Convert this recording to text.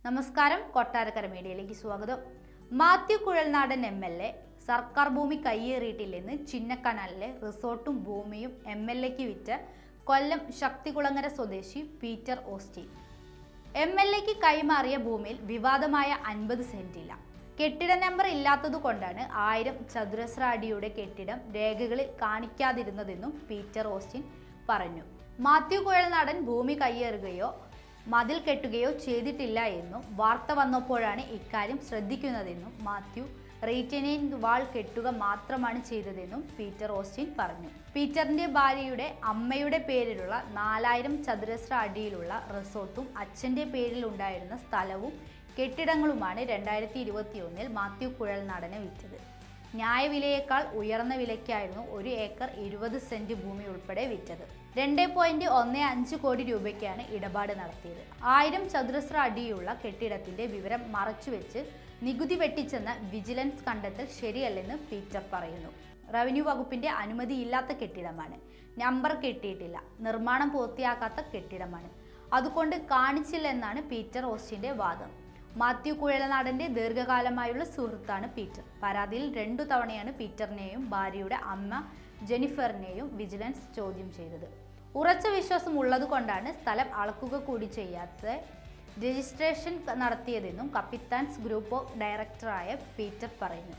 നമസ്കാരം, കൊട്ടാരക്കര മീഡിയയിലേക്ക് സ്വാഗതം. മാത്യു കുഴൽനാടൻ MLA സർക്കാർ ഭൂമി കയ്യേറിയിട്ടില്ലെന്ന് ചിന്നക്കനാലിലെ റിസോർട്ടും ഭൂമിയും MLAക്ക് വിറ്റ് കൊല്ലം ശക്തികുളങ്ങര സ്വദേശി പീറ്റർ ഓസ്റ്റിൻ. MLAക്ക് കൈമാറിയ ഭൂമിയിൽ വിവാദമായ 50 സെന്റ് ഇല്ല. കെട്ടിട നമ്പർ ഇല്ലാത്തതുകൊണ്ടാണ് 1000 ചതുരശ്ര അടിയുടെ കെട്ടിടം രേഖകളിൽ കാണിക്കാതിരുന്നതെന്നും പീറ്റർ ഓസ്റ്റിൻ പറഞ്ഞു. മാത്യു കുഴൽനാടൻ ഭൂമി കയ്യേറുകയോ മതിൽ കെട്ടുകയോ ചെയ്തിട്ടില്ല എന്നും വാർത്ത വന്നപ്പോഴാണ് ഇക്കാര്യം ശ്രദ്ധിക്കുന്നതെന്നും മാത്യു റീറ്റെയിനിങ് വാൾ കെട്ടുക മാത്രമാണ് ചെയ്തതെന്നും പീറ്റർ ഓസ്റ്റിൻ പറഞ്ഞു. പീറ്ററിന്റെ ഭാര്യയുടെ അമ്മയുടെ പേരിലുള്ള 4000 ചതുരശ്ര അടിയിലുള്ള റിസോർട്ടും അച്ഛന്റെ പേരിൽ ഉണ്ടായിരുന്ന സ്ഥലവും കെട്ടിടങ്ങളുമാണ് 2021 മാത്യു കുഴൽനാടന് വിറ്റത്. ന്യായവിലയേക്കാൾ ഉയർന്ന വിലയ്ക്കായിരുന്നു 1 ഏക്കർ 20 സെന്റ് ഭൂമി ഉൾപ്പെടെ വിറ്റത്. 2.15 കോടി രൂപയ്ക്കാണ് ഇടപാട് നടത്തിയത്. 1000 ചതുരശ്ര അടിയുള്ള കെട്ടിടത്തിന്റെ വിവരം മറച്ചുവെച്ച് നികുതി വെട്ടിച്ചെന്ന വിജിലൻസ് കണ്ടെത്തൽ ശരിയല്ലെന്ന് പീറ്റർ പറയുന്നു. റവന്യൂ വകുപ്പിന്റെ അനുമതിയില്ലാത്ത കെട്ടിടമാണ്, നമ്പർ കെട്ടിയിട്ടില്ല, നിർമ്മാണം പൂർത്തിയാക്കാത്ത കെട്ടിടമാണ്, അതുകൊണ്ട് കാണിച്ചില്ലെന്നാണ് പീറ്റർ ഓസ്റ്റിന്റെ വാദം. മാത്യു കുഴൽനാടന്റെ ദീർഘകാലമായുള്ള സുഹൃത്താണ് പീറ്റർ. പരാതിയിൽ 2 തവണയാണ് പീറ്ററിനെയും ഭാര്യയുടെ അമ്മ ജെനിഫറിനെയും വിജിലൻസ് ചോദ്യം ചെയ്തത്. ഉറച്ച വിശ്വാസം ഉള്ളതുകൊണ്ടാണ് സ്ഥലം അളക്കുക കൂടി ചെയ്യാത്ത രജിസ്ട്രേഷൻ നടത്തിയതെന്നും കപ്പിത്താൻസ് ഗ്രൂപ്പ് ഓഫ് ഡയറക്ടറായ പീറ്റർ പറയുന്നു.